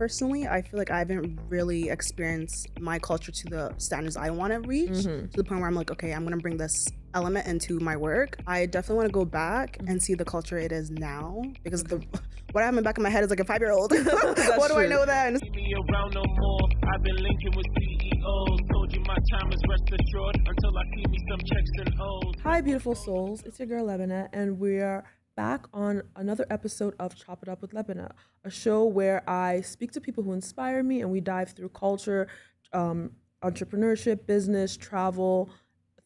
personally, I feel like I haven't really experienced my culture to the standards I want to reach, to the point where I'm like, okay, I'm going to bring this element into my work. I definitely want to go back and see the culture it is now, because what I have in the back of my head is like a 5-year-old. What do I know then? I've been linking with CEOs. Told you my time is rest assured until I see me some checks and O's. Hi, beautiful souls. It's your girl Lebena, and we are back on another episode of Chop It Up with Lebena, a show where I speak to people who inspire me and we dive through culture, entrepreneurship, business, travel,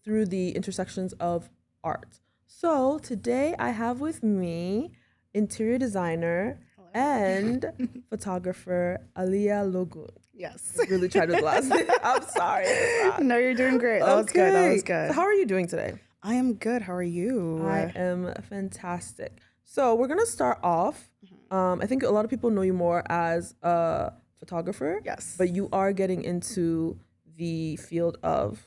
through the intersections of art. So today I have with me interior designer and photographer Aliya Logun. Yes. Really tried with the last name. I'm sorry. No, you're doing great. That was good. That was good. So how are you doing today? I am good. How are you? I am fantastic. So we're going to start off. I think a lot of people know you more as a photographer. Yes. But you are getting into the field of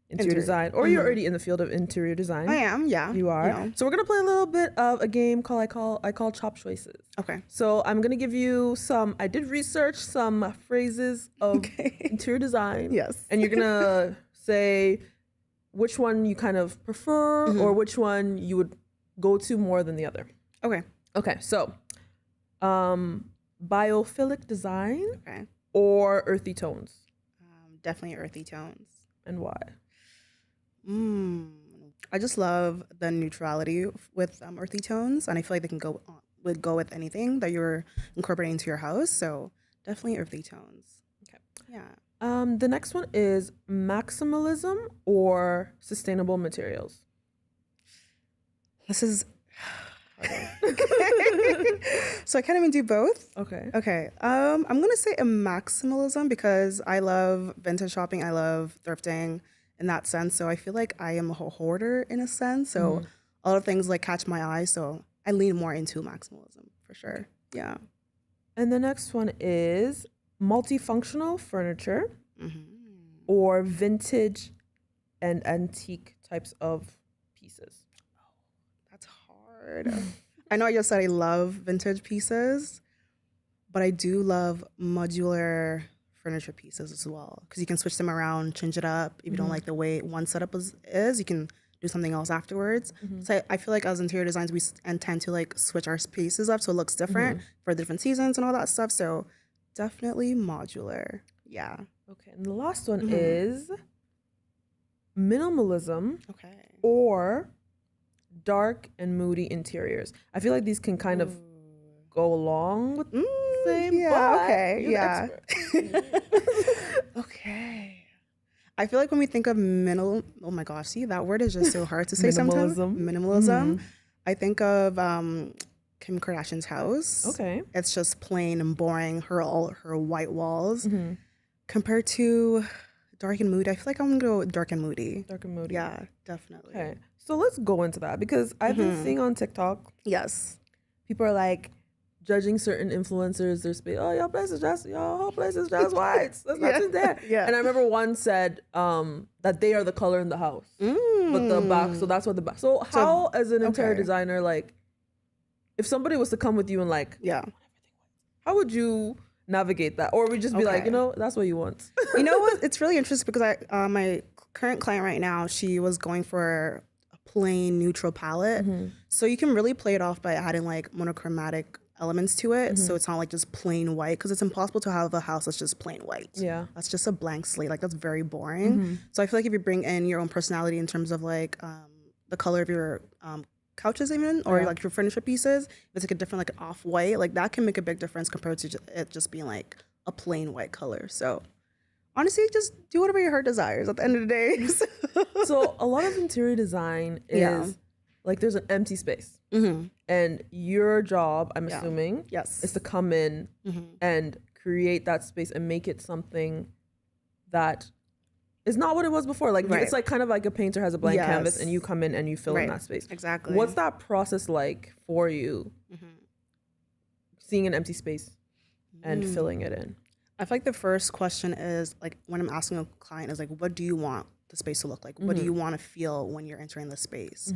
interior design, or you're already in the field of interior design. I am, yeah. You are. Yeah. So we're going to play a little bit of a game I call Chop Choices. Okay. So I'm going to give you I did research some phrases of interior design. Yes. And you're going to say which one you kind of prefer or which one you would go to more than the other. Okay. Okay, so biophilic design or earthy tones? Definitely earthy tones. And why? I just love the neutrality with earthy tones, and I feel like they can go with anything that you're incorporating into your house. So definitely earthy tones. Okay. Yeah. The next one is maximalism or sustainable materials. This is so I can't even do both. Okay. I'm gonna say a maximalism because I love vintage shopping. I love thrifting in that sense. So I feel like I am a hoarder in a sense. So a lot of things like catch my eye. So I lean more into maximalism for sure. Yeah. And the next one is multifunctional furniture or vintage and antique types of pieces. That's hard. I know I just said I love vintage pieces, but I do love modular furniture pieces as well, because you can switch them around, change it up. If you don't like the way one setup is, you can do something else afterwards. So I feel like as interior designers, we tend to like switch our spaces up so it looks different for different seasons and all that stuff. So definitely modular. Yeah. Okay. And the last one is minimalism or dark and moody interiors. I feel like these can kind of go along with the same. Yeah. Okay. I feel like when we think of oh my gosh, see, that word is just so hard to say sometimes. Minimalism. I think of Kim Kardashian's house. Okay. It's just plain and boring, all her white walls. Compared to dark and moody, I feel like I'm gonna go with dark and moody. Dark and moody. Yeah, definitely. Okay. So let's go into that, because I've been seeing on TikTok. Yes. People are like judging certain influencers. Their space. Oh, your whole place is just white. There's nothing there. Yeah. And I remember one said that they are the color in the house, but the back. So that's what the back. So how, as an interior designer, like, if somebody was to come with you and like, how would you navigate that? Or we just be like, that's what you want. You know what? It's really interesting because my current client right now, she was going for a plain neutral palette. So you can really play it off by adding like monochromatic elements to it. So it's not like just plain white, because it's impossible to have a house that's just plain white. Yeah. That's just a blank slate. Like, that's very boring. So I feel like if you bring in your own personality in terms of like the color of your couches even, or like your furniture pieces, if it's like a different, like an off-white, like that can make a big difference compared to it just being like a plain white color. So honestly, just do whatever your heart desires at the end of the day. So a lot of interior design is like there's an empty space, and your job, I'm assuming, is to come in and create that space and make it something that is not what it was before. Like it's like kind of like a painter has a blank canvas and you come in and you fill in that space. Exactly. What's that process like for you? Seeing an empty space and filling it in. I feel like the first question is like, when I'm asking a client, is like, what do you want the space to look like? What do you want to feel when you're entering the space?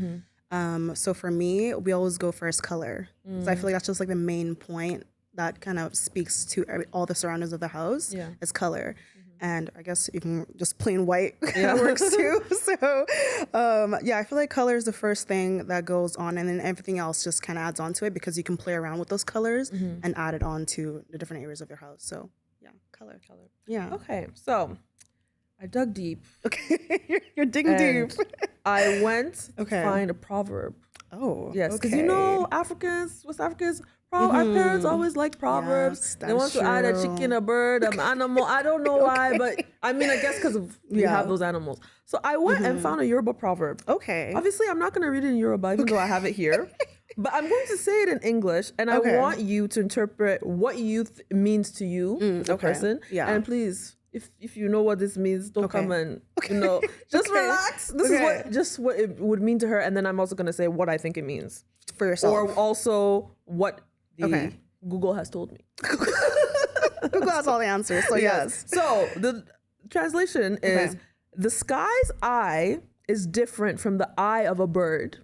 So for me, we always go first color. So I feel like that's just like the main point that kind of speaks to all the surroundings of the house is color. And I guess even just plain white works too. So I feel like color is the first thing that goes on, and then everything else just kind of adds on to it because you can play around with those colors and add it on to the different areas of your house. So yeah, color. Yeah. Okay, so I dug deep. Okay, you're digging deep. I went to find a proverb. Oh, yes, because you know West Africans, our parents always like proverbs. Yes, they want to add a chicken, a bird, an animal. I don't know why, but I mean, I guess because we have those animals. So I went and found a Yoruba proverb. Okay. Obviously, I'm not going to read it in Yoruba, even though I have it here. But I'm going to say it in English, and I want you to interpret what youth means to you, the person. Yeah. And please, if you know what this means, don't come and just relax. This is what it would mean to her, and then I'm also going to say what I think it means for yourself, or also what the Google has told me. Google has all the answers. So yes. So the translation is the sky's eye is different from the eye of a bird,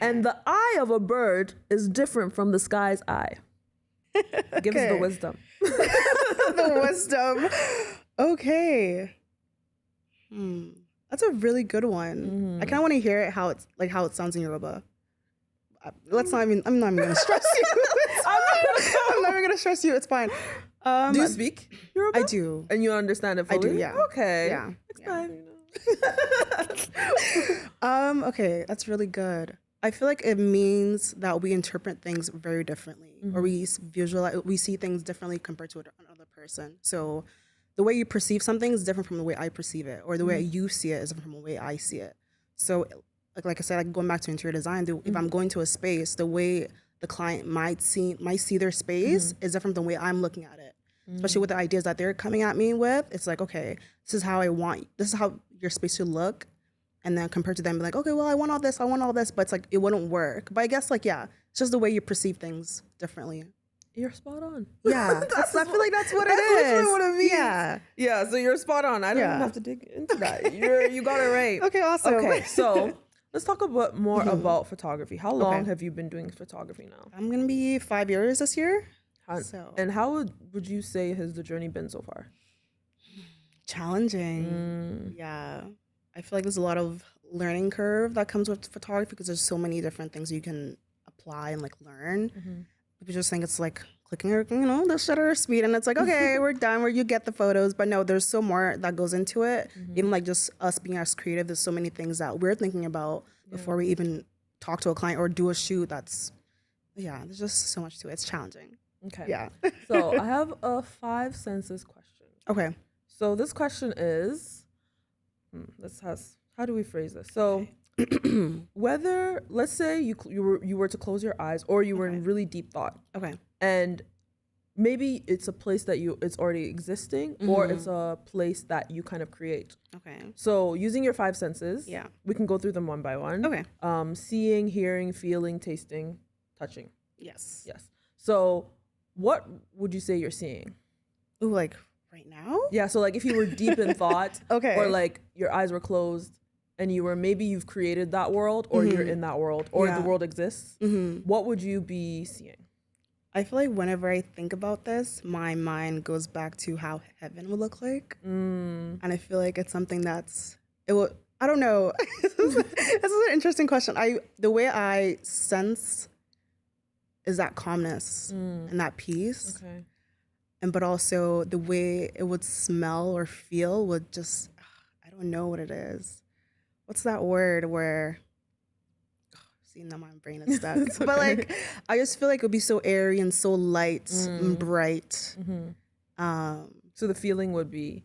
and the eye of a bird is different from the sky's eye. Give us the wisdom. The wisdom. Okay. That's a really good one. I kind of want to hear it how it sounds in Yoruba. I'm not even gonna stress you. I'm never gonna stress you. It's fine. Do you speak Yoruba? I do. And you understand it fully? I do, yeah. Okay. Yeah. Next time, okay, that's really good. I feel like it means that we interpret things very differently, or we see things differently compared to another person. So the way you perceive something is different from the way I perceive it, or the way you see it is different from the way I see it. So like I said, like going back to interior design, if I'm going to a space, the way the client might see their space is different than the way I'm looking at it. Especially with the ideas that they're coming at me with. It's like, okay, this is how your space should look. And then compared to them, be like, okay, well, I want all this, but it's like, it wouldn't work. But I guess it's just the way you perceive things differently. You're spot on. Yeah, I feel like that's what it is. That's what it means. Yeah, so you're spot on. I don't even have to dig into that. You got it right. Okay, awesome. Okay, so let's talk a bit more about photography. How long have you been doing photography now? I'm going to be 5 years this year. And how would you say has the journey been so far? Challenging. Yeah. I feel like there's a lot of learning curve that comes with photography because there's so many different things you can apply and learn. People just think it's like clicking the shutter speed and it's like, okay, we're done, where you get the photos. But no, there's so more that goes into it. Even just us being as creative, there's so many things that we're thinking about before we even talk to a client or do a shoot. There's just so much to it. It's challenging. Okay. Yeah. So I have a 5 senses question. Okay. So this question is, how do we phrase this? So whether, let's say you were to close your eyes or you were in really deep thought. Okay. And maybe it's a place that it's already existing or it's a place that you kind of create. Okay. So using your 5 senses, we can go through them one by one. Okay. Seeing, hearing, feeling, tasting, touching. Yes. So what would you say you're seeing? Ooh, right now? Yeah, so if you were deep in thought, or your eyes were closed and you've created that world or you're in that world or the world exists, what would you be seeing? I feel like whenever I think about this, my mind goes back to how heaven would look like. And I feel like it's something I don't know. This is an interesting question. The way I sense is that calmness and that peace. Okay. But also the way it would smell or feel would just, I don't know what it is. What's that word where, see, now my brain is stuck. Okay. But I just feel like it would be so airy and so light and bright. So the feeling would be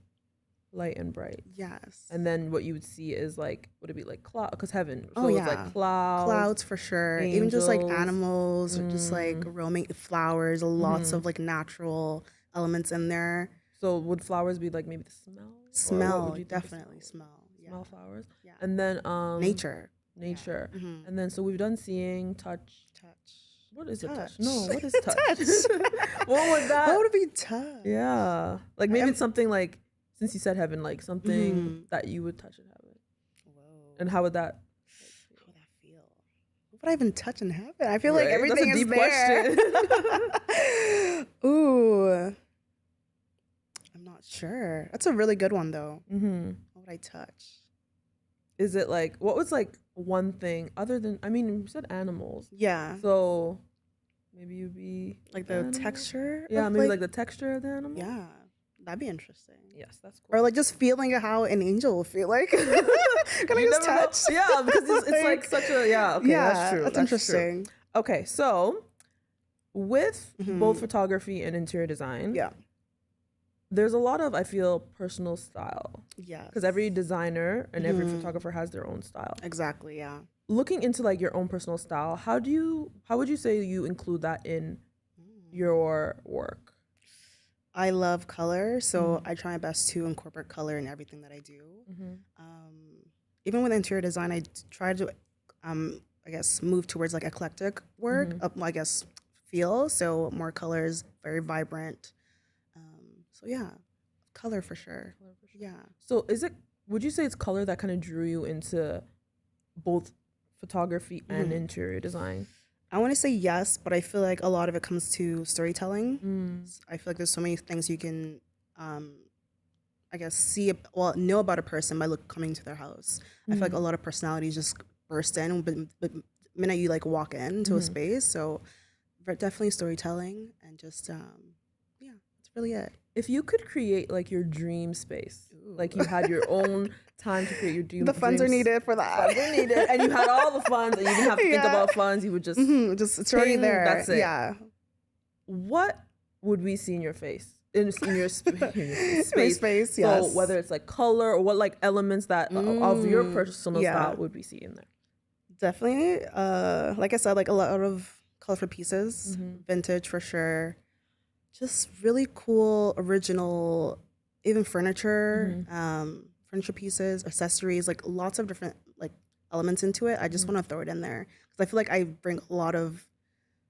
light and bright. Yes. And then what you would see is would it be cloud? Because heaven. So it's clouds. Clouds for sure. Angels. Even just animals or just roaming flowers, lots of natural elements in there. So would flowers be maybe the smell? Smell, definitely smell. Yeah. Smell flowers. Yeah. And then nature. Yeah. And then so we've done seeing, touch. What is touch. it? Touch. No, what is touch? What would that? What would it be touch? Yeah. Maybe it's something since you said heaven, something that you would touch in heaven. Whoa. And how would that? How would that feel? would I even touch in heaven? I feel like Right. everything That's a is deep there. question. Ooh, I'm not sure. That's a really good one though. Mm-hmm. What would I touch? Is it like, what was like one thing other than, I mean, you said animals. Yeah, So maybe you'd be like the animal? texture. Yeah, of, maybe like the texture of the animal. yeah, that'd be interesting. Yes, that's Or cool. like just feeling how an angel will feel like. Can I You just never know. touch? Yeah, because it's like such a, yeah, okay, yeah, that's true. that's true. interesting. Okay, so with Mhm. both photography and interior design, Yeah. there's a lot of, I feel, personal style. Yeah. Because every designer and every Mhm. photographer has their own style. Exactly. Yeah. Looking into like your own personal style, how would you say you include that in your work? I love color, so I try my best to incorporate color in everything that I do. Even with interior design, I try to, I guess, move towards like eclectic work. I guess feel so more colors, very vibrant. So yeah, color for sure. Yeah. So would you say it's color that kind of drew you into both photography and interior design? I want to say yes, but I feel like a lot of it comes to storytelling. I feel like there's so many things you can, I guess, know about a person by coming to their house. I feel like a lot of personalities just burst in, but the minute you like walk into a space. So definitely storytelling and just, yeah, that's really it. If you could create like your dream space, like you had your own time to create your dream. The funds are needed for that. Funds are needed, and you had all the funds, and you didn't have to think about funds. You would just, it's already ping, there. that's it. Yeah. What would we see in your face? In your space. My space, yes. So whether it's like color or what like elements that of your personal yeah. style would we see in there? Definitely. Like I said, like a lot of colorful pieces, vintage for sure. Just really cool, original, even furniture, furniture pieces, accessories, like lots of different like elements into it. I just want to throw it in there because I feel like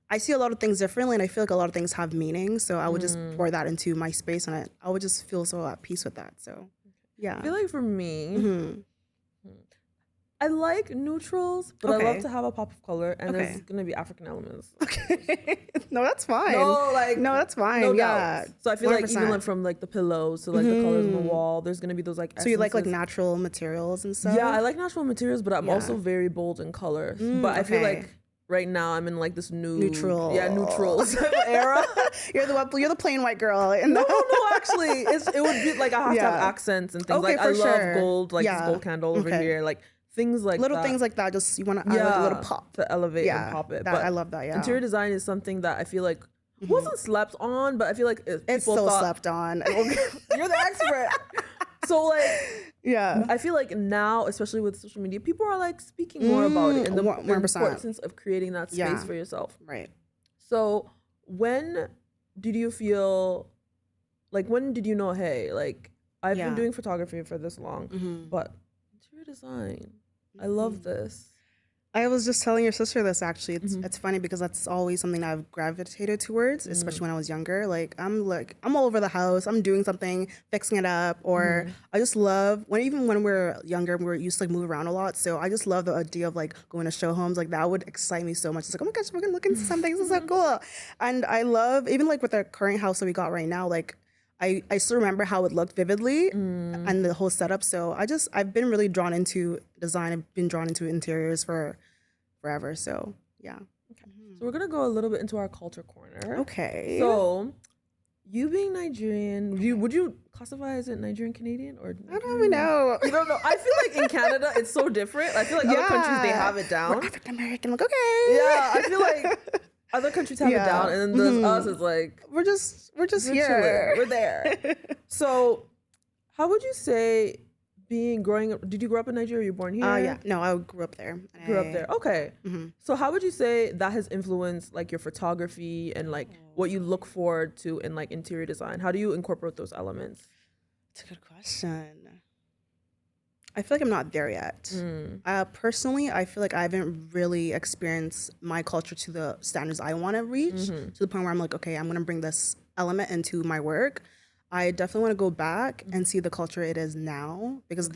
I see a lot of things differently, and I feel like a lot of things have meaning. So I would just pour that into my space, and I would just feel so at peace with that. So, yeah. I feel like for me, I like neutrals, but I love to have a pop of color, and there's gonna be African elements. Okay. No, that's fine. No, that's fine. No yeah. doubt. So I feel like 100%. even like from like the pillows to like the colors on the wall, there's gonna be those like. So you like essences. natural materials and stuff? Yeah, I like natural materials, but I'm also very bold in colors. But I feel like right now I'm in like this neutral neutrals era. You're the plain white girl. No, actually, it would be like I have to have accents and things. Okay, like I for love sure. gold, like this gold candle over here, like things like little that. things like that. Just you want to add like a little pop to elevate and pop it. But I love that. Yeah, interior design is something that I feel like wasn't slept on, but I feel like it's people so thought, slept on. You're the expert. So like, yeah, I feel like now, especially with social media, people are like speaking more about it and the 100%. importance of creating that space for yourself. Right. So when did you feel like, when did you know, hey, like I've been doing photography for this long, but interior design, I love this. I was just telling your sister this actually. It's funny because that's always something I've gravitated towards, especially when I was younger. Like I'm all over the house. I'm doing something, fixing it up, or I just love even when we were younger, we were used to like move around a lot. So I just love the idea of like going to show homes. Like that would excite me so much. It's like, oh my gosh, we're gonna look into something. This is so cool. And I love even like with our current house that we got right now. Like I still remember how it looked vividly and the whole setup. So I've been really drawn into design. I've been drawn into interiors for forever. So yeah. Okay. So we're gonna go a little bit into our culture corner. Okay. So you being Nigerian, would you classify as it Nigerian Canadian or I don't even know. You don't know. I feel like in Canada it's so different. I feel like other countries they have it down. We're African American. Like okay. Yeah, I feel like other countries have it down, and then there's us. It's like we're just here. Chilling. We're there. So, how would you say growing up? Did you grow up in Nigeria? Or you born here? Yeah. No, I grew up there. Grew up there. Okay. So, how would you say that has influenced like your photography and like what you look forward to in like interior design? How do you incorporate those elements? It's a good question. I feel like I'm not there yet. Personally, I feel like I haven't really experienced my culture to the standards I want to reach, to the point where I'm like, okay, I'm going to bring this element into my work. I definitely want to go back and see the culture it is now, because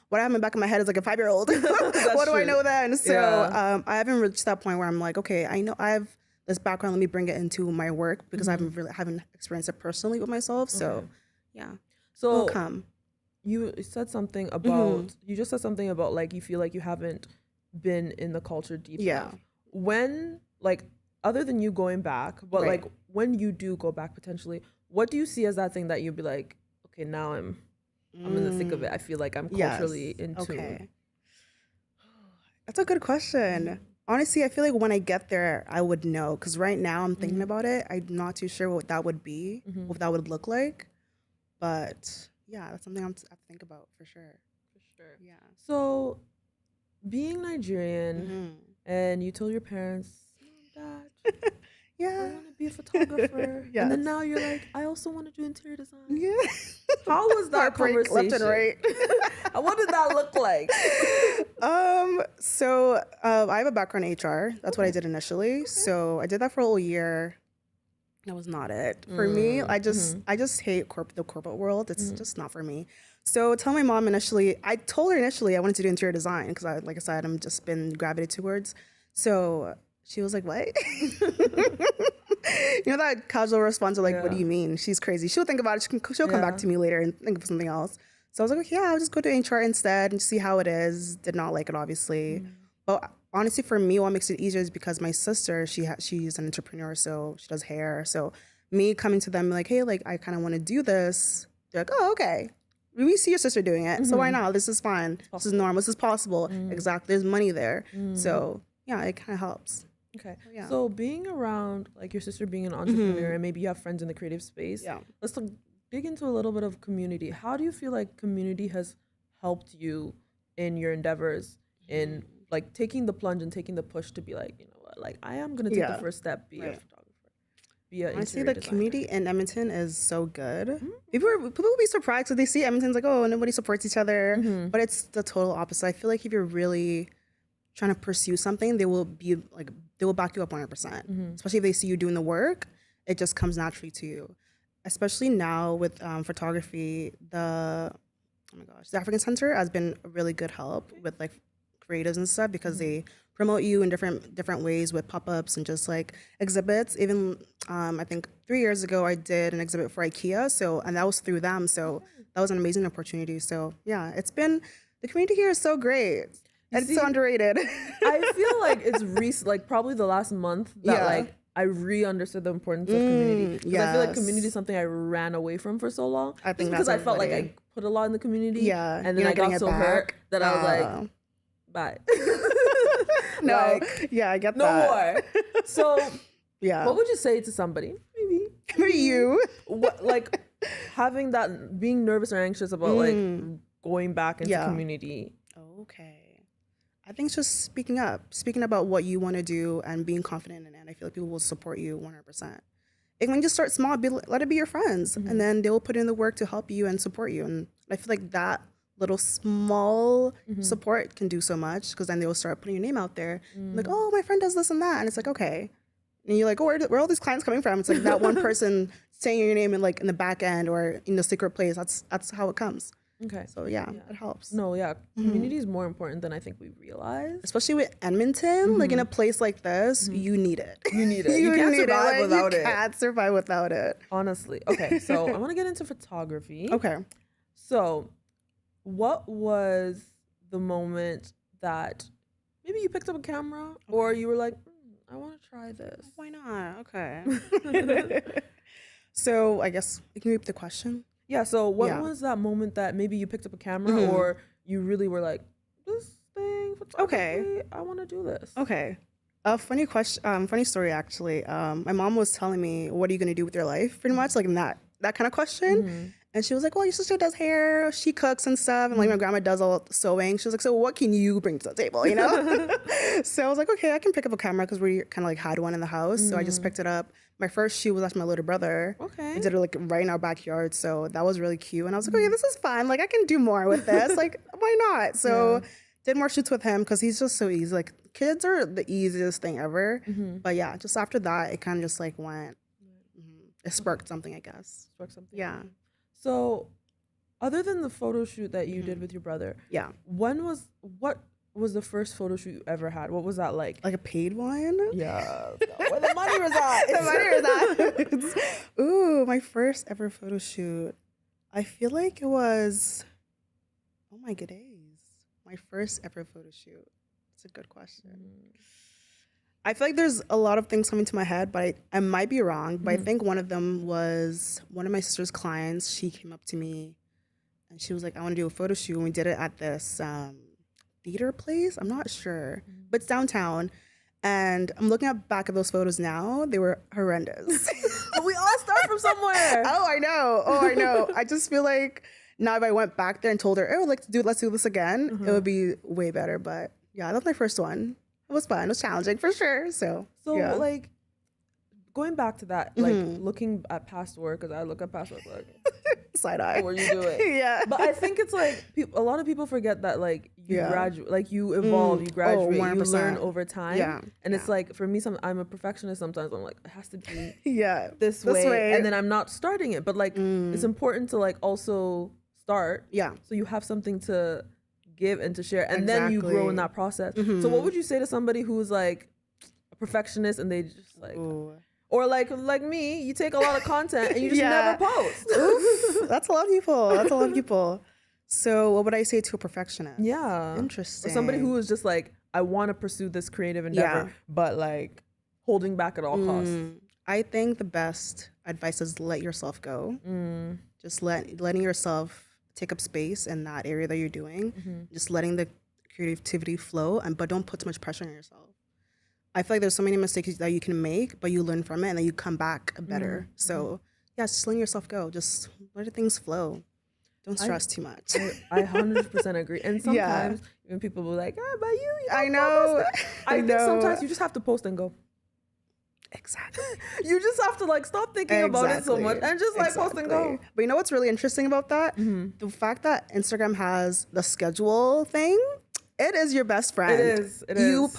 what I have in the back of my head is like a 5-year-old. What do I know then? So I haven't reached that point where I'm like, okay, I know I have this background. Let me bring it into my work, because I haven't experienced it personally with myself. So yeah, so it'll come. You said something about you just said something about like you feel like you haven't been in the culture deep enough. When, like, other than you going back, but like when you do go back potentially, what do you see as that thing that you'd be like, okay, now I'm in the thick of it. I feel like I'm culturally in tune. Okay. That's a good question. Honestly, I feel like when I get there, I would know, because right now I'm thinking about it. I'm not too sure what that would be, what that would look like. But yeah, that's something I have to think about for sure. For sure. Yeah. So being Nigerian, and you told your parents, Dad, I want to be a photographer. And then now you're like, I also want to do interior design. Yeah. How was that conversation? Left and right. What did that look like? So I have a background in HR. That's what I did initially. So I did that for a whole year. That was not it for me. I just hate the corporate world. It's just not for me. So tell my mom I told her initially I wanted to do interior design, because like I said, I'm just been gravitated towards. So she was like, what? You know, that casual response of like, what do you mean? She's crazy. She'll think about it. She'll come back to me later and think of something else. So I was like, okay, I'll just go to HR instead and see how it is. Did not like it, obviously. But honestly, for me, what makes it easier is because my sister, she's an entrepreneur, so she does hair. So me coming to them like, hey, like, I kind of want to do this. They're like, oh, okay. We see your sister doing it, so why not? This is fine. This is normal. This is possible. Exactly. There's money there. So yeah, it kind of helps. Okay. Yeah. So being around, like, your sister being an entrepreneur, and maybe you have friends in the creative space. Yeah. Let's dig into a little bit of community. How do you feel like community has helped you in your endeavors in like taking the plunge and taking the push to be like, you know what, like, I am gonna take the first step, be a photographer, be a honestly, the community in Edmonton is so good. People will be surprised if they see Edmonton's like, oh, nobody supports each other, but it's the total opposite. I feel like if you're really trying to pursue something, they will back you up 100%. Especially if they see you doing the work, it just comes naturally to you. Especially now with photography, the African Center has been a really good help with like creatives and stuff, because they promote you in different ways with pop-ups and just like exhibits. Even I think 3 years ago I did an exhibit for IKEA, and that was through them. So that was an amazing opportunity. So yeah, the community here is so great. It's so underrated. I feel like it's like probably the last month that like I re-understood the importance of community. Because I feel like community is something I ran away from for so long. I think because I felt like I put a lot in the community. Yeah. And then I got so hurt that I was like, bye. No. Like, yeah, I get that. No more. So what would you say to somebody? Maybe you. What, like, having that, being nervous or anxious about like going back into community. Okay. I think it's just speaking about what you want to do and being confident in it. I feel like people will support you 100%. And when you start small, let it be your friends, and then they will put in the work to help you and support you. And I feel like that little small support can do so much, because then they will start putting your name out there. Like, oh, my friend does this and that, and it's like, okay. And you're like, oh, where are all these clients coming from? It's like that one person saying your name in like in the back end or in the secret place. That's how it comes. Okay. So yeah, it helps. No, yeah. Community is more important than I think we realize. Especially with Edmonton, like in a place like this, you need it. You need it. You can't survive without it. You can't survive without it. Honestly. Okay, so I want to get into photography. Okay. So what was the moment that maybe you picked up a camera or you were like, I want to try this? Why not? Okay. So I guess you can repeat the question. Yeah, so what was that moment that maybe you picked up a camera or you really were like, this thing, photography, I want to do this? Okay. Funny story actually. My mom was telling me, what are you going to do with your life? Pretty much like that kind of question. And she was like, well, your sister does hair, she cooks and stuff. And like my grandma does all sewing. She was like, so what can you bring to the table, you know? So I was like, okay, I can pick up a camera, because we kind of like had one in the house. So I just picked it up. My first shoot was actually my little brother. Okay. I did it like right in our backyard. So that was really cute. And I was like, okay, this is fun. Like I can do more with this. Like, why not? So did more shoots with him, because he's just so easy. Like kids are the easiest thing ever. But yeah, just after that, it kind of just like went, it sparked something, I guess. Sparked something. Yeah. So, other than the photo shoot that you did with your brother, Yeah. what was the first photo shoot you ever had? What was that like? Like a paid one? Yeah, where the money resides. The money resides. Ooh, my first ever photo shoot. I feel like it was, oh my good days. My first ever photo shoot. That's a good question. I feel like there's a lot of things coming to my head, but I might be wrong. But I think one of them was one of my sister's clients. She came up to me and she was like, I want to do a photo shoot. And we did it at this theater place. I'm not sure, but it's downtown. And I'm looking back at those photos now. They were horrendous. But we all start from somewhere. Oh, I know. I just feel like now if I went back there and told her, oh, let's do this again, it would be way better. But yeah, that's my first one. It was fun. It was challenging for sure. So yeah. Like, going back to that, like looking at past work, because I look at past work like, side eye. what are you doing? Yeah. But I think it's like a lot of people forget that like you graduate, like you evolve, you graduate, you 100%. learn over time. Yeah. And it's like for me, I'm a perfectionist. Sometimes I'm like, it has to be this way, and then I'm not starting it. But like, it's important to like also start. Yeah. So you have something to give and to share, and then you grow in that process. So what would you say to somebody who's like a perfectionist and they just like, or like me, you take a lot of content and you just never post? Oof, that's a lot of people. So what would I say to a perfectionist? Yeah. Interesting. Or somebody who is just like, I want to pursue this creative endeavor, but like holding back at all costs. I think the best advice is let yourself go. Just letting yourself take up space in that area that you're doing. Just letting the creativity flow, but don't put too much pressure on yourself. I feel like there's so many mistakes that you can make, but you learn from it and then you come back better. So yeah, just letting yourself go. Just let things flow. Don't stress too much. I 100% agree. And sometimes even people will be like, but you I know. I think sometimes you just have to post and go. Exactly. You just have to like stop thinking about it so much and just like post and go. But you know what's really interesting about that? The fact that Instagram has the schedule thing, it is your best friend. It is. You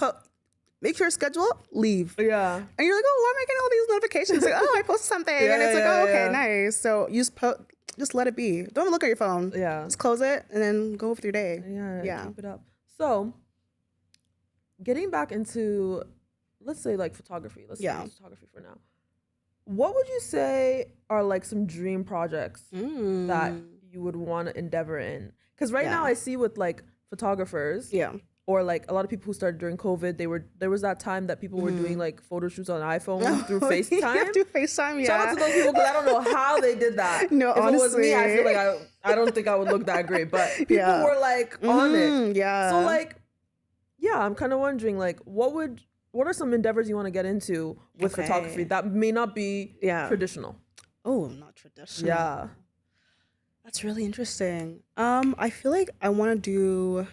make sure schedule, leave. Yeah. And you're like, oh, why am I getting all these notifications? Like, oh, I posted something. And it's like, oh, okay, nice. So you just let it be. Don't even look at your phone. Yeah. Just close it and then go with your day. Yeah. Keep it up. So getting back into, let's say like photography. Let's use photography for now. What would you say are like some dream projects that you would want to endeavor in? Because right now I see with like photographers, or like a lot of people who started during COVID, there was that time that people were doing like photo shoots on iPhone through FaceTime. Through FaceTime, Shout out to those people because I don't know how they did that. No, if honestly. it was me, I feel like I don't think I would look that great. But people were like on it. Yeah. So like, I'm kind of wondering like, what are some endeavors you want to get into with photography that may not be traditional? Oh, not traditional. Yeah. That's really interesting. I feel like I want to do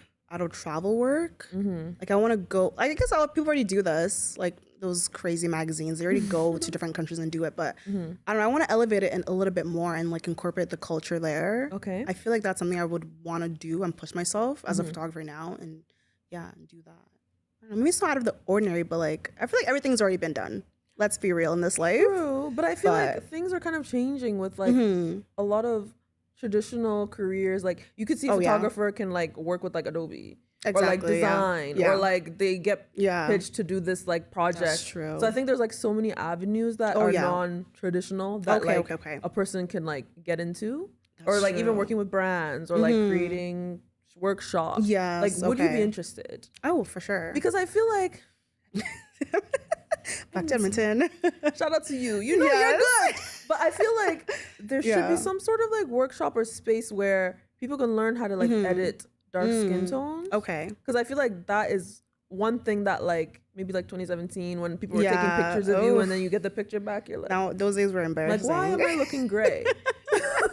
travel work. Like I want to go, I guess people already do this, like those crazy magazines, they already go to different countries and do it, but I don't know, I want to elevate it a little bit more and like incorporate the culture there. Okay. I feel like that's something I would want to do and push myself as a photographer now and do that. I don't know, maybe it's not out of the ordinary, but like I feel like everything's already been done. Let's be real in this life. True, but I feel like things are kind of changing with like a lot of traditional careers. Like you could see a photographer can like work with like Adobe or like design or like they get pitched to do this like project. That's true. So I think there's like so many avenues that are non-traditional that a person can like get into. That's or like even working with brands or like creating workshops. Yeah. Like would you be interested? Oh, for sure. Because I feel like back to Edmonton. Shout out to you. You know you're good. But I feel like there should be some sort of like workshop or space where people can learn how to like edit dark skin tones. Okay. Because I feel like that is one thing that like maybe like 2017 when people were taking pictures of you and then you get the picture back, you're like, now those days were embarrassing. Like, why am I looking gray?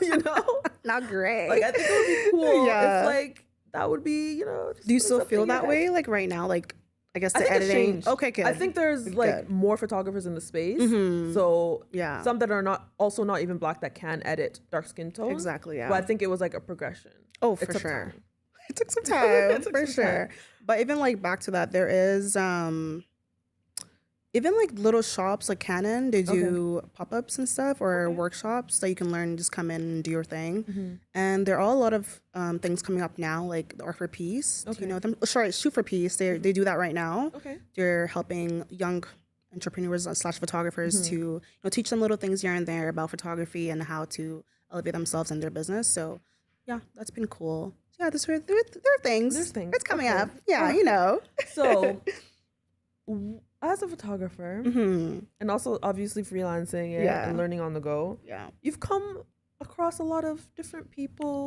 You know? Not gray. Like I think it would be cool if like that would be, you know. Do you still feel that way like right now? Like I guess the editing. Okay, good. I think there's like more photographers in the space. So some that are not even black that can edit dark skin tones. Exactly. Yeah. But I think it was like a progression. Oh, for sure. It took some time, for sure. But even like back to that, there is even like little shops like Canon, they do pop-ups and stuff or workshops that you can learn, just come in and do your thing. And there are a lot of things coming up now, like the Art for Peace. Do you know them? Sorry, Shoot for Peace. They do that right now. They're helping young entrepreneurs / photographers to teach them little things here and there about photography and how to elevate themselves in their business. So yeah, that's been cool. Yeah, there are things. There's things. It's coming up. Yeah, So as a photographer and also obviously freelancing it and learning on the go, you've come across a lot of different people,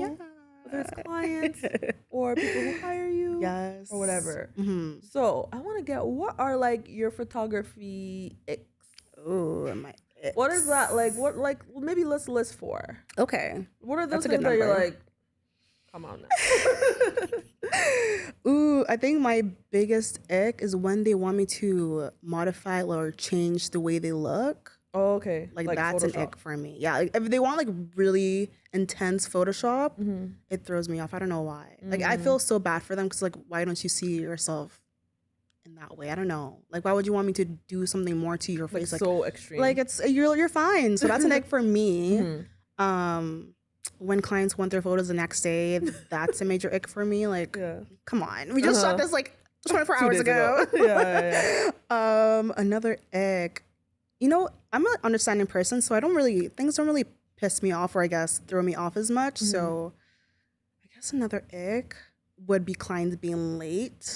whether it's clients or people who hire you or whatever. So I want to get, what are like your photography icks? Oh, my icks. What is that like? What, like, maybe let's list 4. Okay. What are those things that you're like, come on now? Ooh, I think my biggest ick is when they want me to modify or change the way they look. Oh, okay. Like that's Photoshop. An ick for me. Yeah, like, if they want like really intense Photoshop, it throws me off. I don't know why. Like I feel so bad for them because like, why don't you see yourself in that way? I don't know. Like, why would you want me to do something more to your face? Like so extreme. Like you're fine. So that's an ick for me. When clients want their photos the next day, that's a major ick for me. Like, come on, we just shot this like 24 hours ago. Another ick. I'm an understanding person, so things don't really piss me off or I guess throw me off as much. So I guess another ick would be clients being late.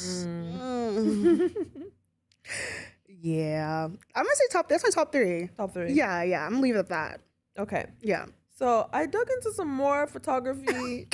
Yeah. I'm gonna say that's my top 3. Top 3. Yeah, I'm gonna leave it at that. Okay. Yeah. So I dug into some more photography.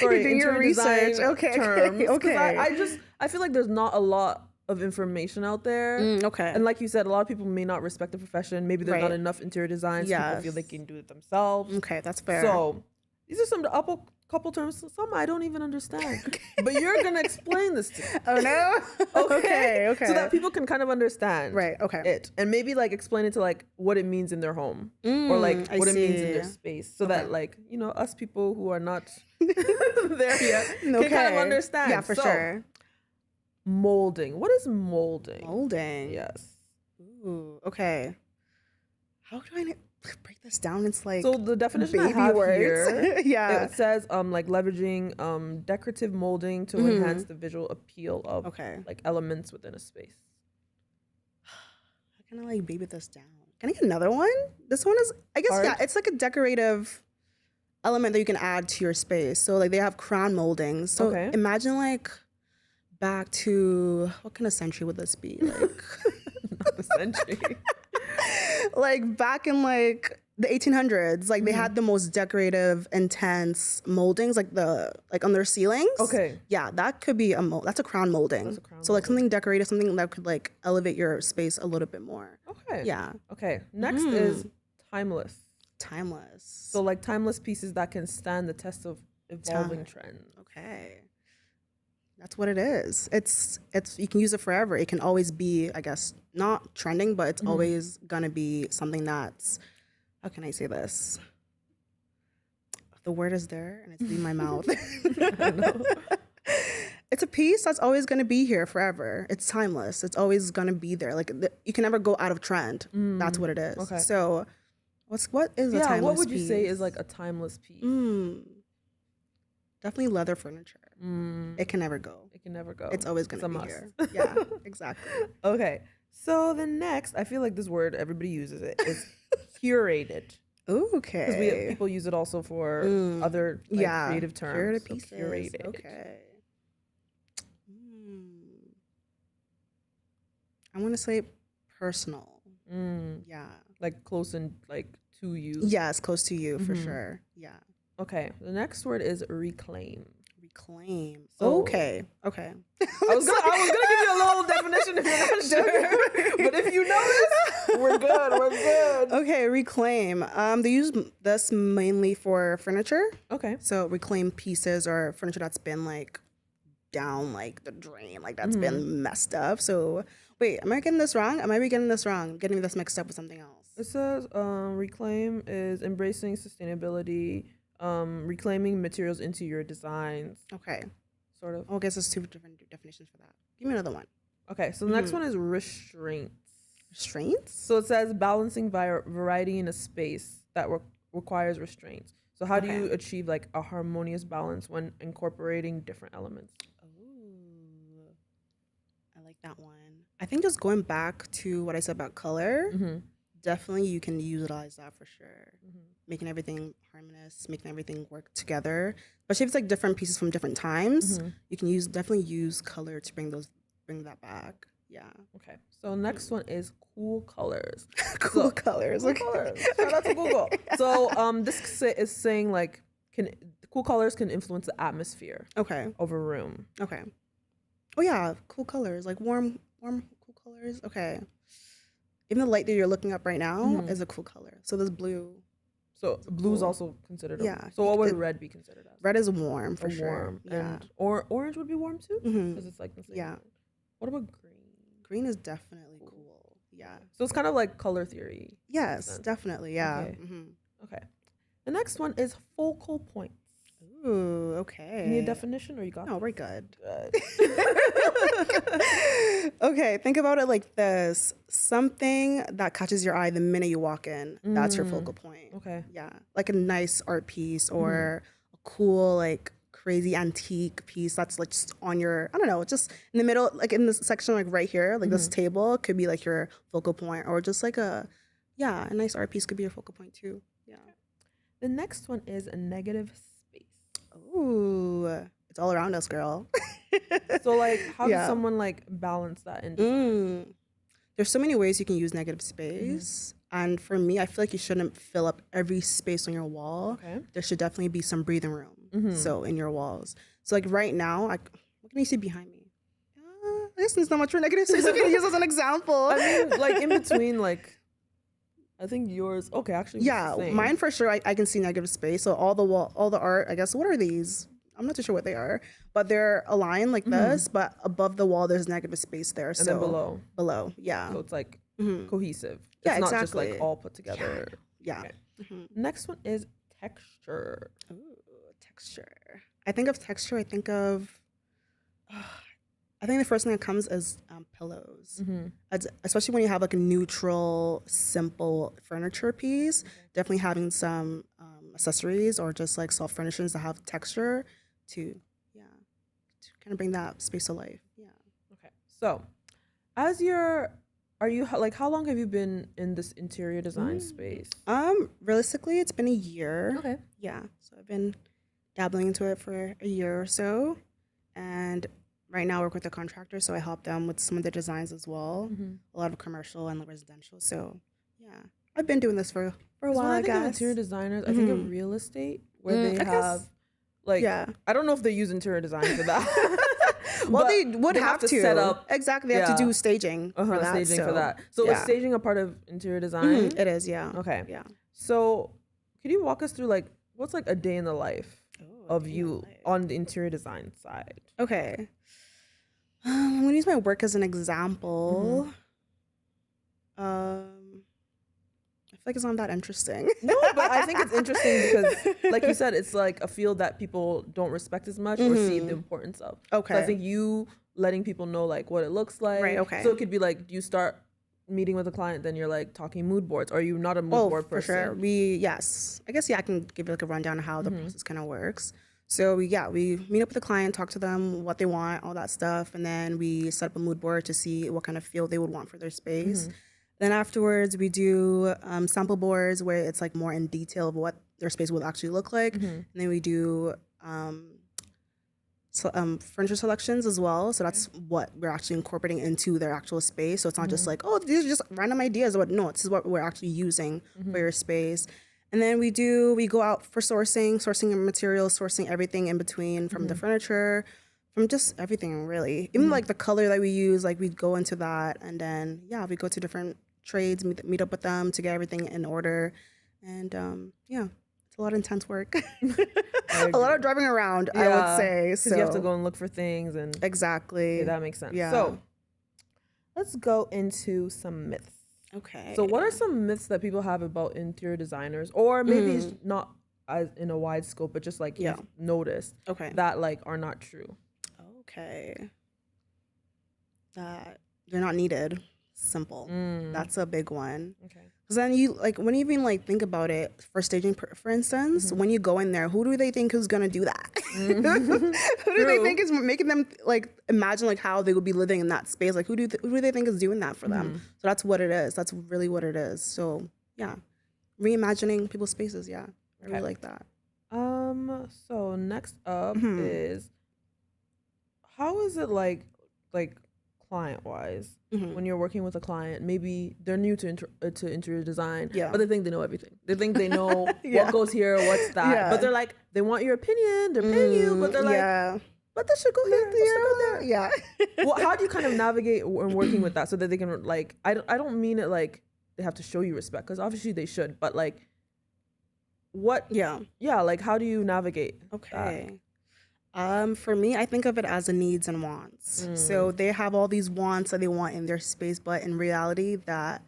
You're doing your research. Terms, I feel like there's not a lot of information out there. And like you said, a lot of people may not respect the profession. Maybe there's not enough interior designs. People feel they can do it themselves. Okay, that's fair. So these are some of the couple terms. Some I don't even understand. But you're gonna explain this to me. Oh no. Okay. So that people can kind of understand. Right. Okay. It and maybe like explain it to like what it means in their home or like what it means in their space, so that like us people who are not there yet can kind of understand. Yeah, for sure. Molding. What is molding? Molding. Yes. Ooh. Okay. How do I break this down? It's like so the definition baby I have words. Here, it says like leveraging decorative molding to enhance the visual appeal of like elements within a space. How can I like baby this down? Can I get another one? This one is, I guess, it's like a decorative element that you can add to your space. So like they have crown moldings. So imagine like back to, what kind of century would this be? Like not a century. Like back in like the 1800s, like they had the most decorative, intense moldings, like on their ceilings. Okay. Yeah, that could be that's a crown molding. So like something decorative, something that could like elevate your space a little bit more. Okay. Yeah. Okay. Next is timeless. Timeless. So like timeless pieces that can stand the test of evolving trends. Okay. That's what it is. It's you can use it forever. It can always be, I guess, not trending, but it's always gonna be something that's, how can I say this? The word is there and it's leaving my mouth. I know. It's a piece that's always gonna be here forever. It's timeless. It's always gonna be there. Like you can never go out of trend. That's what it is. Okay. So what is a timeless piece? What would you say is like a timeless piece? Definitely leather furniture. It can never go. It can never go. It's always going to be here. Yeah, exactly. Okay. So the next, I feel like this word, everybody uses it, is curated. Okay. Because people use it also for other creative terms. Curated pieces. So curated. Okay. I want to say personal. Yeah. Like close and like to you. Yes, close to you for sure. Yeah. Okay. The next word is reclaim. Reclaim. So, okay. I was gonna give you a little definition if you're not sure. But if you know this, we're good. Okay, reclaim. They use this mainly for furniture. Okay. So reclaim pieces or furniture that's been like down like the drain, like that's been messed up. So wait, am I getting this wrong? Getting this mixed up with something else. It says reclaim is embracing sustainability, reclaiming materials into your designs. Okay. Sort of. Oh, I guess there's 2 different definitions for that. Give me another one. Okay, so the next one is restraints. Restraints? So it says balancing variety in a space that requires restraints. So how do you achieve like a harmonious balance when incorporating different elements? Oh, I like that one. I think just going back to what I said about color, definitely you can utilize that for sure. Making everything harmonious, making everything work together. Especially if it's like different pieces from different times, you can definitely use color to bring that back. Yeah. Okay. So next one is cool colors. Cool colors. Cool colors. Shout out to Google. So this is saying like cool colors can influence the atmosphere of a room. Okay. Oh yeah, cool colors, like warm cool colors. Okay. Even the light that you're looking up right now is a cool color. So this blue. So blue is also considered. Yeah. So what would red be considered as? Red is warm for sure. Warm. Yeah. And orange would be warm too, because it's like the same. Yeah. What about green? Green is definitely cool. Yeah. So it's kind of like color theory. Yes, definitely. Yeah. Okay. Okay. The next one is focal points. Ooh, okay. You need a definition or you got No, we're good. Okay, think about it like this. Something that catches your eye the minute you walk in, that's your focal point. Okay. Yeah. Like a nice art piece or a cool, like, crazy antique piece that's like just on your, I don't know, just in the middle, like in this section, like right here, like this table could be like your focal point, or just like a nice art piece could be your focal point too. Yeah. The next one is a negative space. Ooh, it's all around us, girl. So like, how does someone like balance that in? There's so many ways you can use negative space. And for me, I feel like you shouldn't fill up every space on your wall. Okay. There should definitely be some breathing room. So in your walls. So like right now, what can you see behind me? I guess there's not much for negative space. I can use as an example. I mean, like in between, like, I think yours. Okay, actually. Yeah, mine for sure. I can see negative space. So all the art. I guess what are these? I'm not too sure what they are, but they're aligned like this. But above the wall, there's negative space there. And then below. Yeah. So it's like cohesive. Yeah, it's not exactly. just like all put together. Yeah. Okay. Next one is texture. Ooh, texture. I think of texture. I think the first thing that comes is pillows. Especially when you have like a neutral, simple furniture piece. Definitely having some accessories or just like soft furnishings that have texture to kind of bring that space to life. Yeah. Okay. So, how long have you been in this interior design space? Realistically, it's been a year. Okay. Yeah. So I've been dabbling into it for a year or so, and right now I work with a contractor, so I help them with some of the designs as well. A lot of commercial and residential. So yeah, I've been doing this for a while. When I think guess. of interior designers, I think of real estate where they have like I don't know if they use interior design for that. Well, they would have to set up exactly. They have to do staging for that. Staging for that. So is staging a part of interior design? It is. Yeah. Okay. Yeah. So could you walk us through like what's like a day in the life of you on the interior design side? Okay. I'm gonna use my work as an example. I feel like it's not that interesting. No, but I think it's interesting because, like you said, it's like a field that people don't respect as much or see the importance of. Okay. So I think you letting people know like what it looks like. Right. Okay. So it could be like, do you start meeting with a client, then you're like talking mood boards, or are you not a mood board person? For sure. I guess I can give you like a rundown of how the process kind of works. So we meet up with the client, talk to them, what they want, all that stuff, and then we set up a mood board to see what kind of feel they would want for their space. Then afterwards, we do sample boards where it's like more in detail of what their space will actually look like. And then we do furniture selections as well. So that's what we're actually incorporating into their actual space. So it's not just like, oh, these are just random ideas. But no, this is what we're actually using for your space. And then we go out for sourcing materials, sourcing everything in between from the furniture, from just everything really. Even like the color that we use, like we go into that, and then we go to different trades, meet up with them to get everything in order, and it's a lot of intense work, a lot of driving around. I would say so. You have to go and look for things and exactly. That makes sense. Yeah. So let's go into some myths. Okay. So what are some myths that people have about interior designers, or maybe it's not as in a wide scope, but just like you've noticed that like are not true? Okay. That they're not needed. simple. That's a big one. Okay. Because then you like when you even like think about it for staging, for instance, when you go in there, who do they think is gonna do that? Who do they think is making them like imagine like how they would be living in that space? Like who do they think is doing that for them? So that's what it is. That's really what it is. So yeah, reimagining people's spaces. Yeah, I really like that. So next up is, how is it like client wise when you're working with a client? Maybe they're new to interior design, but they think they know everything. They think they know what goes here, what's that, but they're like, they want your opinion, they're paying you, but they're like, but this should go here, this should go there. Yeah. Well, how do you kind of navigate when working with that so that they can like, I don't mean it like they have to show you respect, because obviously they should, but like what? Yeah, like how do you navigate? Okay. For me, I think of it as the needs and wants. So they have all these wants that they want in their space, but in reality, that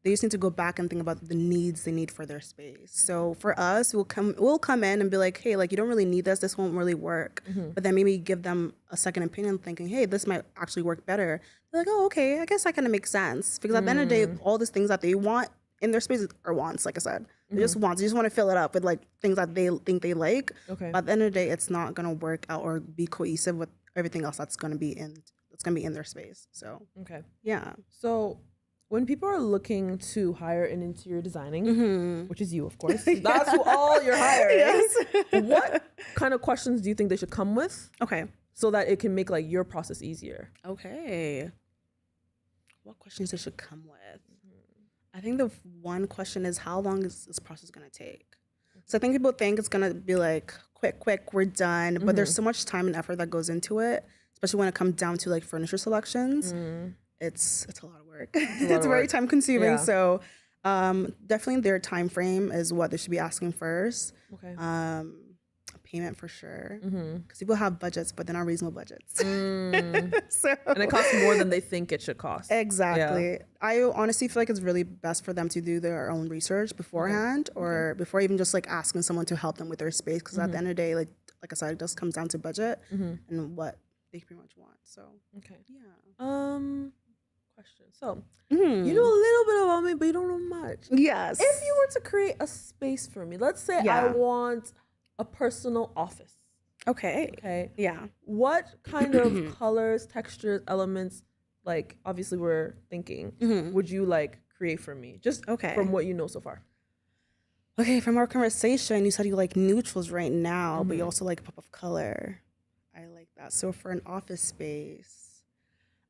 they just need to go back and think about the needs they need for their space. So for us, we'll come in and be like, hey, like you don't really need this. This won't really work. But then maybe give them a second opinion, thinking, hey, this might actually work better. They're like, oh, okay, I guess that kind of makes sense. Because at the end of the day, all these things that they want in their space are wants, like I said. They just wants. You just want to fill it up with like things that they think they like. Okay. But at the end of the day, it's not gonna work out or be cohesive with everything else that's gonna be in their space. So Okay. yeah. So when people are looking to hire an interior designing, which is you, of course, that's all you're hiring. Yes. What kind of questions do you think they should come with? Okay. So that it can make like your process easier. Okay. What questions they should come with? I think the one question is, how long is this process going to take? So I think people think it's going to be like, quick, we're done. But there's so much time and effort that goes into it, especially when it comes down to like furniture selections. It's a lot of work. It's very time consuming. Yeah. So definitely their time frame is what they should be asking first. Okay. Payment for sure, because people have budgets, but they're not reasonable budgets. So, and it costs more than they think it should cost. Exactly. Yeah. I honestly feel like it's really best for them to do their own research beforehand, or before even just like asking someone to help them with their space. Because at the end of the day, like I said, it just comes down to budget and what they pretty much want. So yeah. Question. So you know a little bit about me, but you don't know much. Yes. If you were to create a space for me, let's say I want a personal office. Okay. Yeah. What kind of colors, textures, elements, like obviously we're thinking, would you like create for me? Just from what you know so far. Okay, from our conversation, you said you like neutrals right now, but you also like a pop of color. I like that. So for an office space,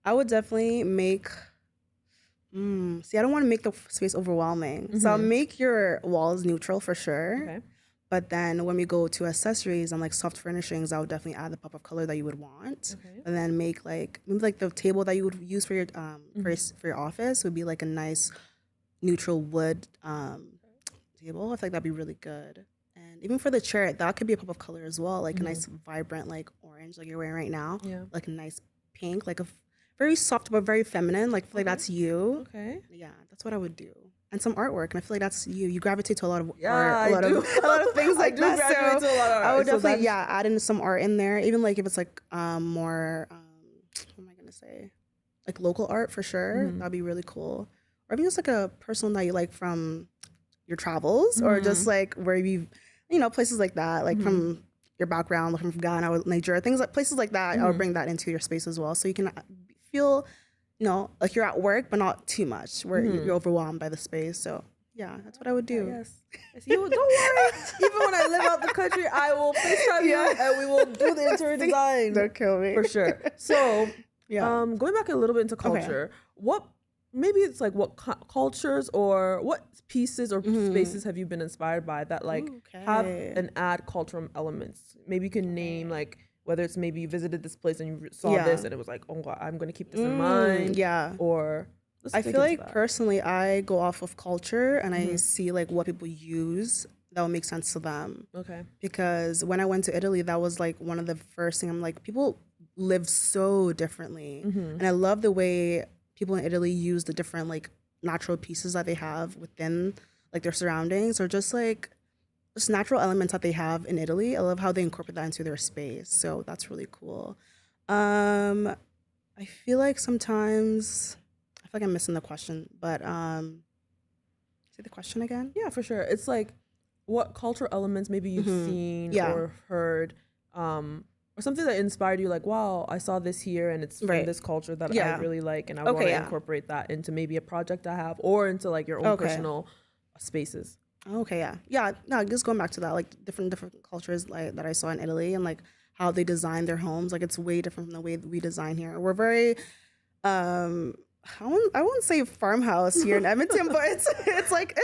I would definitely make, see, I don't want to make the space overwhelming. So I'll make your walls neutral for sure. Okay. But then when we go to accessories and like soft furnishings, I would definitely add the pop of color that you would want. Okay. And then make like, maybe like the table that you would use for your for your office would be like a nice neutral wood table. I feel like that'd be really good. And even for the chair, that could be a pop of color as well, like a nice vibrant like orange like you're wearing right now. Yeah. Like a nice pink, like a very soft but very feminine. Like I feel like that's you. Okay. Yeah, that's what I would do. And some artwork, and I feel like that's you. You gravitate to a lot of art, a lot of things like that. So to a lot of art. I would definitely add in some art in there. Even like if it's like more what am I gonna say? Like local art for sure. That'd be really cool. Or even just like a personal that you like from your travels, or just like where you know, places like that, like from your background, like from Ghana or Nigeria, things like places like that. I would bring that into your space as well, so you can feel, you know, like you're at work, but not too much, where you're overwhelmed by the space. So yeah, that's what I would do. Yes. You, don't worry. Even when I live out the country, I will FaceTime you and we will do the interior design. Don't kill me. For sure. So going back a little bit into culture, what maybe it's like what cultures or what pieces or spaces have you been inspired by that like have and add cultural elements? Maybe you can name like, whether it's maybe you visited this place and you saw this and it was like, oh, I'm going to keep this in mind. Yeah. Or I feel like personally, I go off of culture and I see like what people use that will make sense to them. Okay. Because when I went to Italy, that was like one of the first things. I'm like, people live so differently. And I love the way people in Italy use the different like natural pieces that they have within like their surroundings, or just like just natural elements that they have in Italy. I love how they incorporate that into their space. So that's really cool. I feel like sometimes, I feel like I'm missing the question, but say the question again. Yeah, for sure. It's like what cultural elements maybe you've seen or heard, or something that inspired you, like, wow, I saw this here and it's from this culture that I really like, and I want to incorporate that into maybe a project I have or into like your own personal spaces. Okay, yeah. No, just going back to that, like different cultures like that I saw in Italy and like how they design their homes. Like it's way different from the way that we design here. We're very, I won't say farmhouse here in Edmonton, but it's like,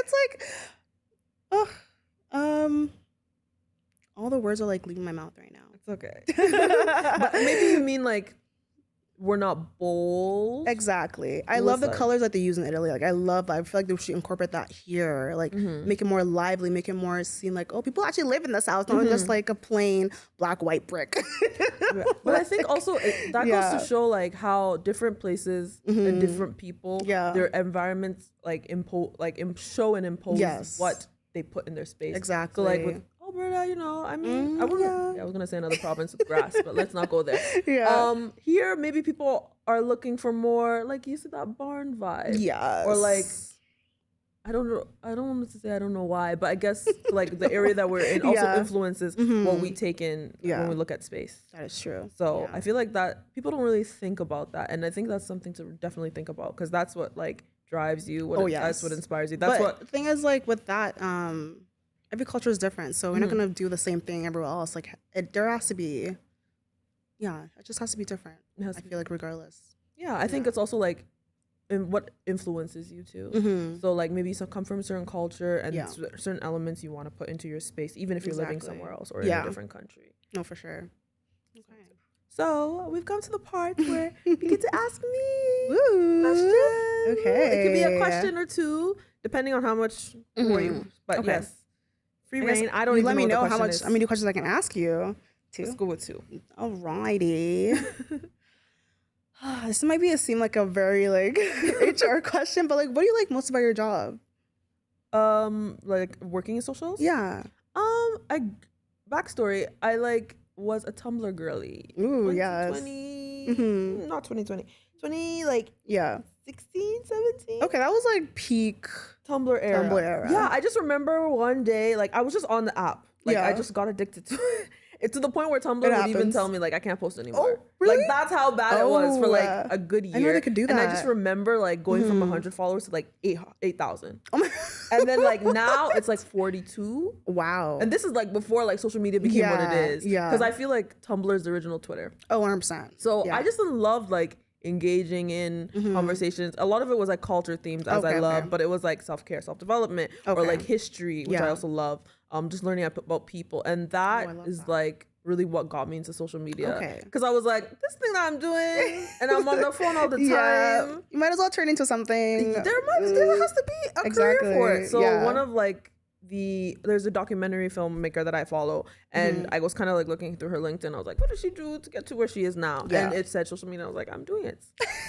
all the words are like leaving my mouth right now. It's okay. But maybe you mean like we're not bold. Exactly. I love the colors that they use in Italy. Like I feel like they should incorporate that here. Like make it more lively, make it more seem like, oh, people actually live in this house, not just like a plain black white brick. But I think also that goes to show like how different places and different people, their environments like show and impose what they put in their space. Exactly. So like with Alberta, you know, I mean, I was gonna say another province with grass, but let's not go there. Here maybe people are looking for more, like you said, that barn vibe. Yeah. Or like, I don't know. I don't want to say I don't know why, but I guess like the area that we're in also influences what we take in when we look at space. That is true. So I feel like that people don't really think about that, and I think that's something to definitely think about because that's what like drives you. That's what inspires you. That's what the thing is, like with that, every culture is different, so we're not gonna do the same thing everywhere else. Like there has to be, it just has to be different. I feel like regardless. Yeah, I think it's also like what influences you too. So like maybe you come from a certain culture and certain elements you want to put into your space, even if you're living somewhere else or in a different country. No, for sure. Okay. So we've come to the part where you get to ask me questions. Okay. It could be a question or two, depending on how much for you. But yes, free reign. I don't even let me know how much. How many questions I can ask you. 2. Let's go with 2. Alrighty. This might seem like a very like HR question, but like, what do you like most about your job? Like working in socials. Yeah. Backstory. I was a Tumblr girly. Ooh, yes. 2020, not 2020. 16, 17. Okay, that was like peak Tumblr era. Yeah, I just remember one day, like I was just on the app. Like I just got addicted to it. It's to the point where Tumblr would even tell me like I can't post anymore. Oh, really? Like that's how bad it was for like a good year. I know they could do that. And I just remember like going from 100 followers to like 8,000. And then like now it's like 42. Wow. And this is like before like social media became what it is. Yeah. Because I feel like Tumblr is the original Twitter. Oh, 100%. So I just loved like engaging in conversations. A lot of it was like culture themes as I love, but it was like self-care, self-development, or like history, which I also love. Just learning about people. And that is like really what got me into social media. Because I was like, this thing that I'm doing, and I'm on the phone all the time. You might as well turn into something. There has to be a career for it. So one of like there's a documentary filmmaker that I follow, and I was kind of like looking through her LinkedIn. I was like, what did she do to get to where she is now? And it said social media. I was like, I'm doing it.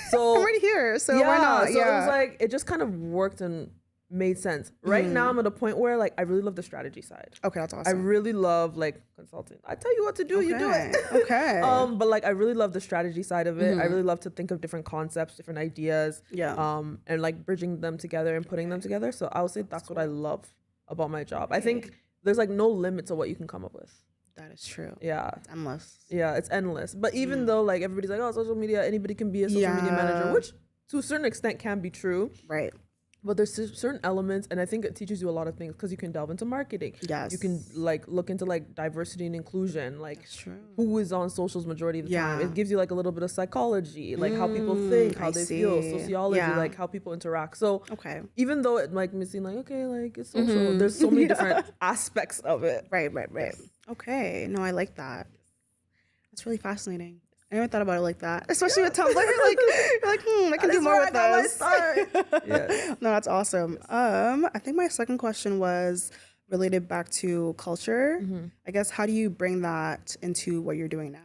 So I'm already here. So why not? So it was like, it just kind of worked and made sense. Right now I'm at a point where like I really love the strategy side. Okay, that's awesome. I really love like consulting. I tell you what to do, you do it. Okay. But like I really love the strategy side of it. I really love to think of different concepts, different ideas. And like bridging them together and putting them together. So I would say that's what I love about my job. I think there's like no limit to what you can come up with. That is true. Yeah. It's endless. Yeah, it's endless. But even though like everybody's like, oh, social media, anybody can be a social media manager, which to a certain extent can be true. Right. But there's certain elements, and I think it teaches you a lot of things because you can delve into marketing. Yes. You can like look into like diversity and inclusion, like who is on socials majority of the time. It gives you like a little bit of psychology, like how people think, how they feel, sociology, like how people interact. So even though it might seem like, okay, like it's social, there's so many different aspects of it. Right. Okay. No, I like that. That's really fascinating. I never thought about it like that, especially with Tumblr. Like, you're like, I can do more with this. No, that's awesome. I think my second question was related back to culture. I guess, how do you bring that into what you're doing now?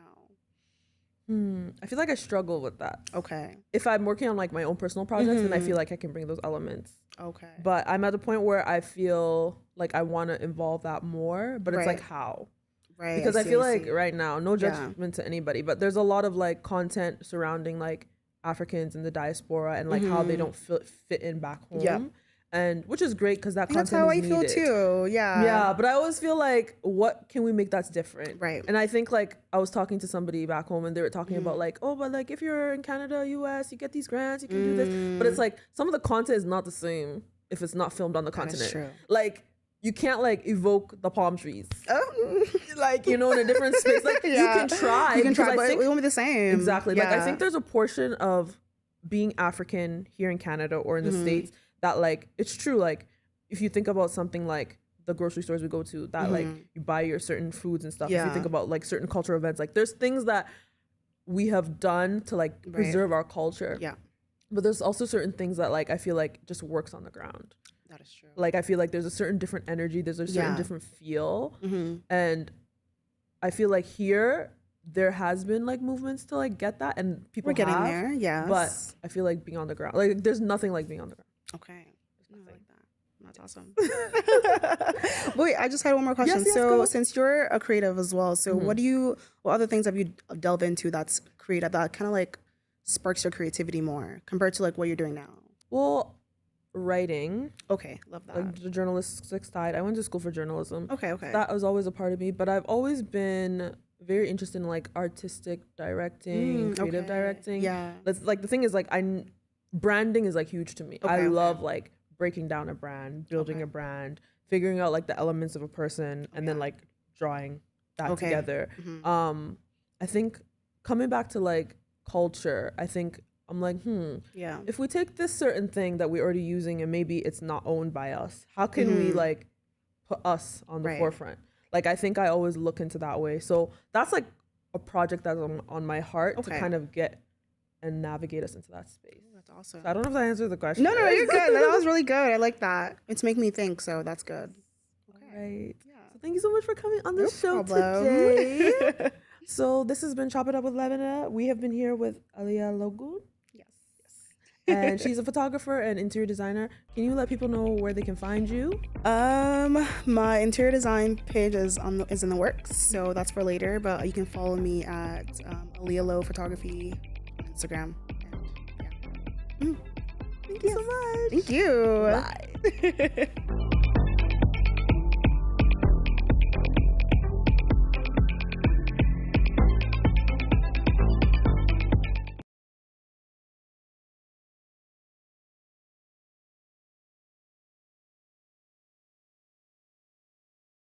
I feel like I struggle with that. Okay. If I'm working on like my own personal projects, then I feel like I can bring those elements. Okay. But I'm at the point where I feel like I want to involve that more, but it's like how? Right. Because I feel like right now, no judgment to anybody, but there's a lot of like content surrounding like Africans in the diaspora and like how they don't fit in back home. Yeah. And which is great because that content That's how I is feel needed. too. Yeah. Yeah, but I always feel like, what can we make that's different? Right. And I think like I was talking to somebody back home and they were talking about like, oh, but like if you're in Canada, US, you get these grants, you can do this. But it's like some of the content is not the same if it's not filmed on the continent. true. Like you can't like evoke the palm trees. Oh. Like, you know, in a different space. Like you can try. You can try, because but I think, it won't be the same. exactly. Like I Yeah. think there's a portion of being African here in Canada or in the States that like, it's true. Like if you think about something like the grocery stores we go to that like you buy your certain foods and stuff. If you think about like certain cultural events, like there's things that we have done to like preserve our culture. Yeah. But there's also certain things that like I feel like just works on the ground. That is true. Like I feel like there's a certain different energy, there's a certain different feel. And I feel like here there has been like movements to like get that and people We're getting have, there, yes. But I feel like being on the ground, like there's nothing like being on the ground. Okay. I like that. That's awesome. Wait, I just had one more question. Yes, so go. since you're a creative as well, so what other things have you delved into that's creative that kind of like sparks your creativity more compared to like what you're doing now? Well, writing, Okay, love that. like the journalistic side. I went to school for journalism. Okay. That was always a part of me, but I've always been very interested in like artistic directing, creative directing. Yeah. That's like the thing is like branding is like huge to me. I love like breaking down a brand, building a brand, figuring out like the elements of a person and then like drawing that together. I think coming back to like culture, I think I'm like, Yeah. if we take this certain thing that we're already using and maybe it's not owned by us, how can we like put us on the forefront? Like, I think I always look into that way. So that's like a project that's on my heart to kind of get and navigate us into that space. That's awesome. So I don't know if that answers the question. No, you're good. That was really good. I like that. It's making me think, so that's good. Right. Yeah. So thank you so much for coming on the No show problem. today. So this has been Chop It Up with Lebanon. We have been here with Aliya Logun. Yes. And she's a photographer and interior designer. Can you let people know where they can find you? My interior design page is in the works, so that's for later. But you can follow me at Aliya Lo Photography on Instagram. And, Thank you so much. Thank you. Bye.